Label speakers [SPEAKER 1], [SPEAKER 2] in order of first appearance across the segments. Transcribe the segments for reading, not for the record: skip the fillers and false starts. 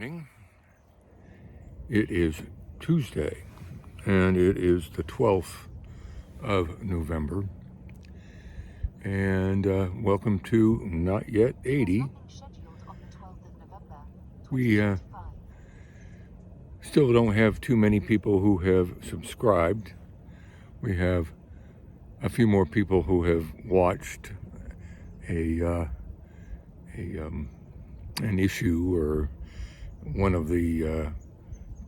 [SPEAKER 1] morning. It is Tuesday, and it is the 12th of November. And welcome to Not Yet 80. We still don't have too many people who have subscribed. We have a few more people who have watched an issue or one of the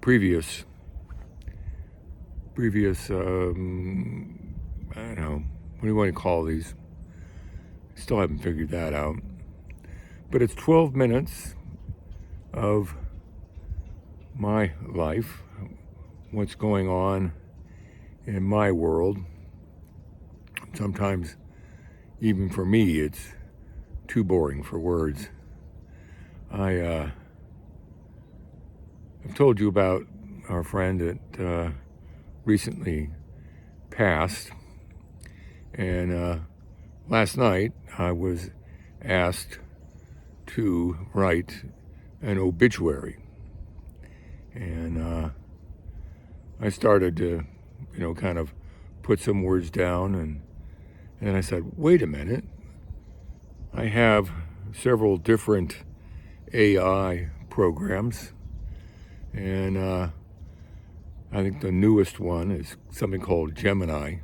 [SPEAKER 1] previous I don't know, what do you want to call these? Still haven't figured that out. But it's 12 minutes of my life, what's going on in my world. Sometimes, even for me, it's too boring for words. I've told you about our friend that recently passed, and last night I was asked to write an obituary, and I started to, kind of put some words down, and then I said, wait a minute, I have several different AI programs, and I think the newest one is something called Gemini.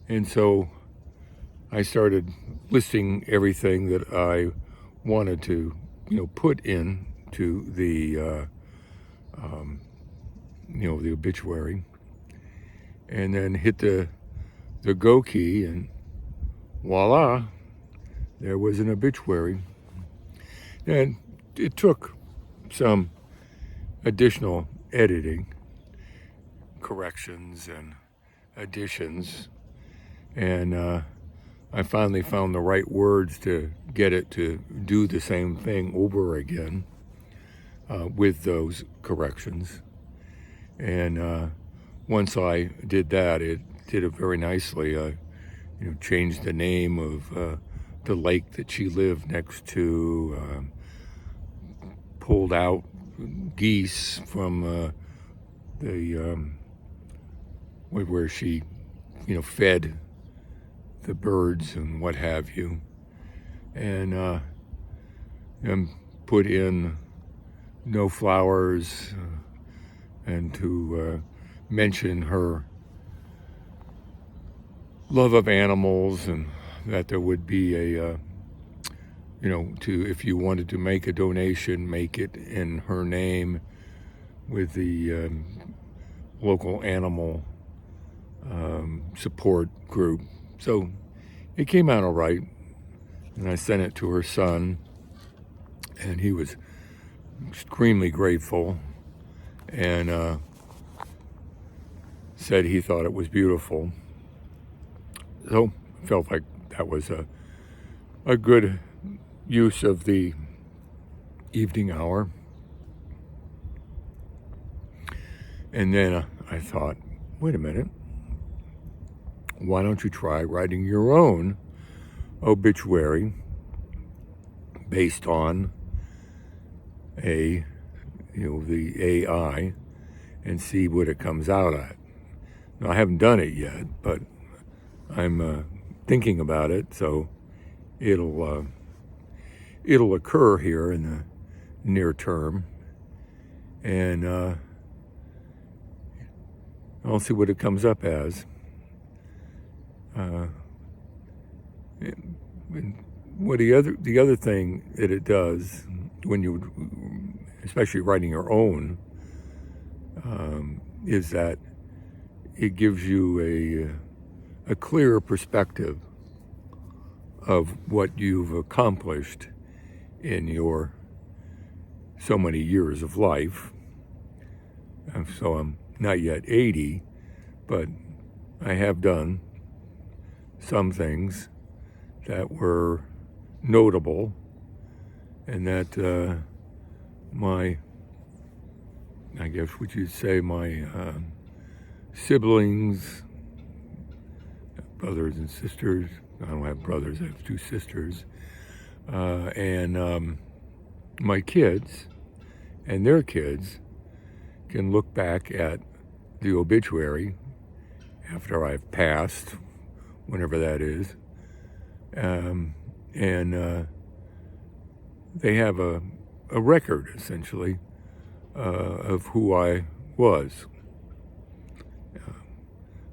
[SPEAKER 1] And so I started listing everything that I wanted to, put into the, the obituary, and then hit the go key, and voila, there was an obituary. And it took some additional editing, corrections, and additions, and I finally found the right words to get it to do the same thing over again with those corrections. And once I did that, it did it very nicely. I changed the name of the lake that she lived next to, pulled out geese from where she, fed the birds and what have you, and put in no flowers, and to mention her love of animals, and that there would be a if you wanted to make a donation, make it in her name with the local animal support group. So it came out all right, and I sent it to her son, and he was extremely grateful, and said he thought it was beautiful. So I felt like that was a good use of the evening hour. And then I thought, wait a minute, why don't you try writing your own obituary based on the AI, and see what it comes out at. Now, I haven't done it yet, but I'm thinking about it, so it'll occur here in the near term, and I'll see what it comes up as. What the other thing that it does when you, especially writing your own, is that it gives you a clearer perspective of what you've accomplished in your so many years of life. And so I'm not yet 80, but I have done some things that were notable, and that I guess what you'd say, my siblings, brothers and sisters. I don't have brothers, I have two sisters. And my kids and their kids can look back at the obituary after I've passed, whenever that is, and they have a record, essentially, of who I was.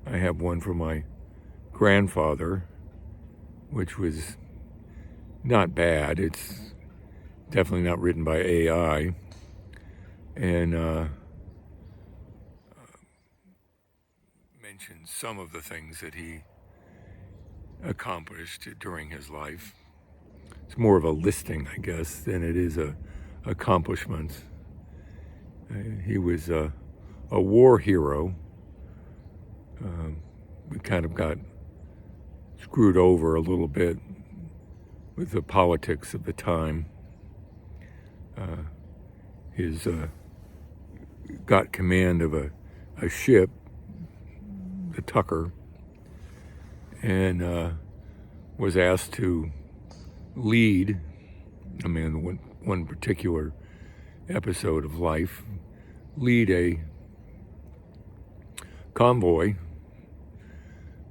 [SPEAKER 1] I have one for my grandfather, which was not bad. It's definitely not written by AI, and mentions some of the things that he accomplished during his life. It's more of a listing, I guess, than it is accomplishments. He was a war hero. We kind of got screwed over a little bit with the politics of the time. His got command of a ship, the Tucker, and was asked to lead, one particular episode of life, lead a convoy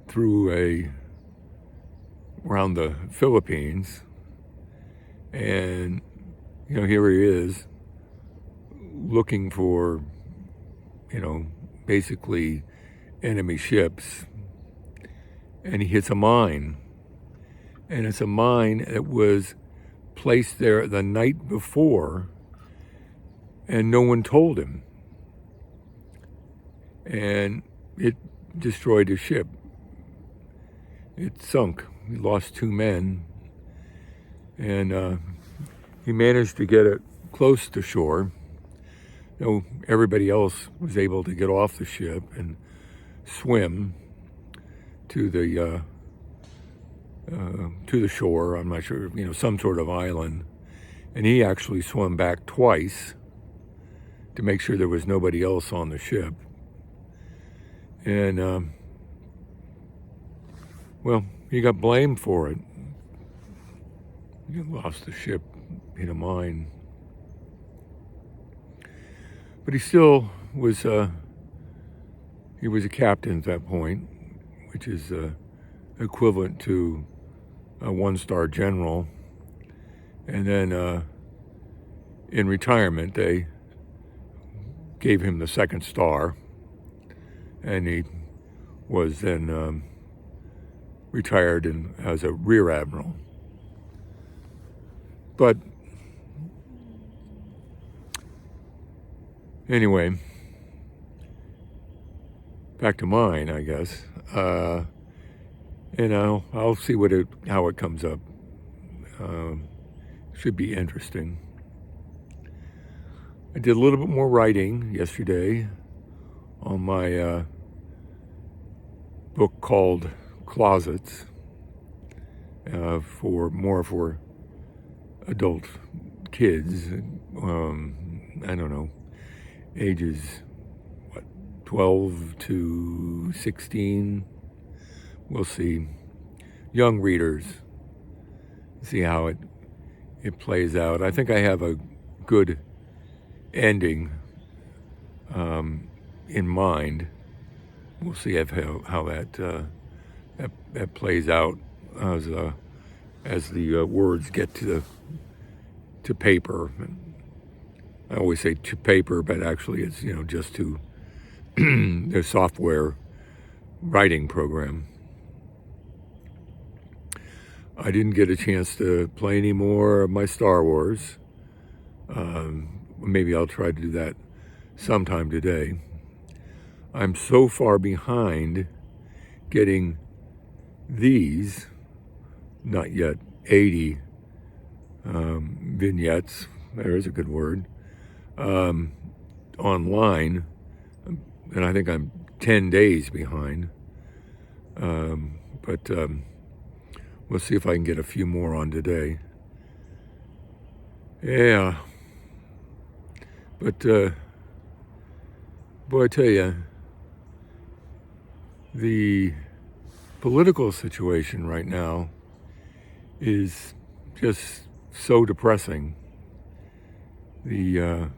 [SPEAKER 1] through around the Philippines, and here he is looking for basically enemy ships, and he hits a mine, and it's a mine that was placed there the night before, and no one told him, and it destroyed his ship. It sunk. He lost 2 men, and he managed to get it close to shore. Everybody else was able to get off the ship and swim to the shore. I'm not sure, some sort of island, and he actually swam back twice to make sure there was nobody else on the ship. And he got blamed for it. He lost the ship in a mine. But he still was, he was a captain at that point, which is equivalent to a 1-star general. And then in retirement, they gave him the 2nd star, and he was then retired as a rear admiral. But anyway, back to mine, I guess. And I'll see how it comes up. Should be interesting. I did a little bit more writing yesterday on my book called Closets, for adult kids. I don't know, ages 12 to 16. We'll see. Young readers. See how it plays out. I think I have a good ending in mind. We'll see how that plays out as the words get to paper. I always say to paper, but actually it's just to the software writing program. I didn't get a chance to play any more of my Star Wars. Maybe I'll try to do that sometime today. I'm so far behind getting these, not yet 80 vignettes, there is a good word, online, and I think I'm 10 days behind. But we'll see if I can get a few more on today. Yeah. But, boy, I tell you, the political situation right now is just so depressing. The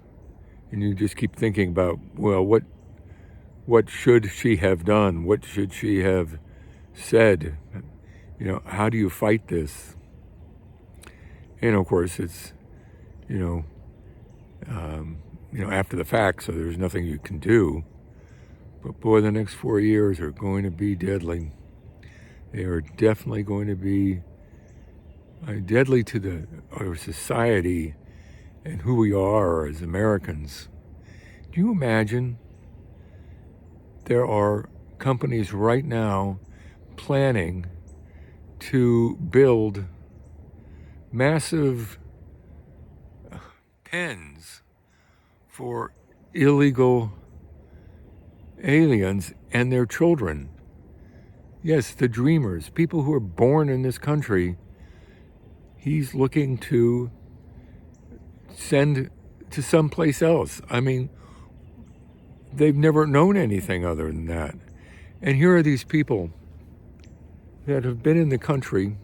[SPEAKER 1] And you just keep thinking about, well, what should she have done? What should she have said? How do you fight this? And of course, it's, you know, after the fact, so there's nothing you can do. But boy, the next 4 years are going to be deadly. They are definitely going to be deadly to our society and who we are as Americans. Do you imagine there are companies right now planning to build massive pens for illegal aliens and their children? Yes, the dreamers, people who are born in this country, he's looking to send to someplace else. I mean, they've never known anything other than that. And here are these people that have been in the country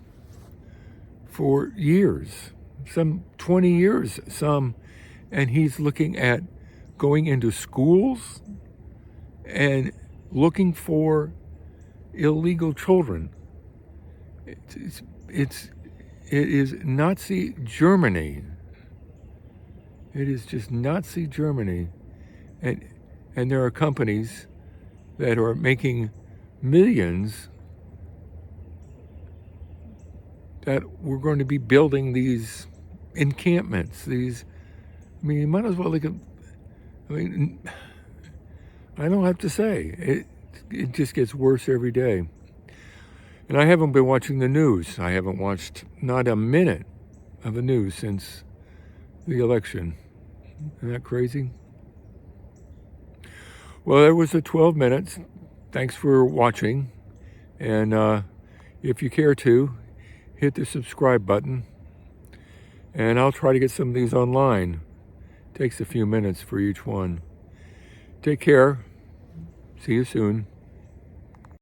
[SPEAKER 1] for years, some 20 years, some, and he's looking at going into schools and looking for illegal children. It is Nazi Germany. It is just Nazi Germany. And there are companies that are making millions that we're going to be building these encampments, you might as well I don't have to say. It just gets worse every day. And I haven't been watching the news. I haven't watched not a minute of the news since the election. Isn't that crazy? Well, there was the 12 minutes. Thanks for watching. And if you care to, hit the subscribe button. And I'll try to get some of these online. Takes a few minutes for each one. Take care. See you soon.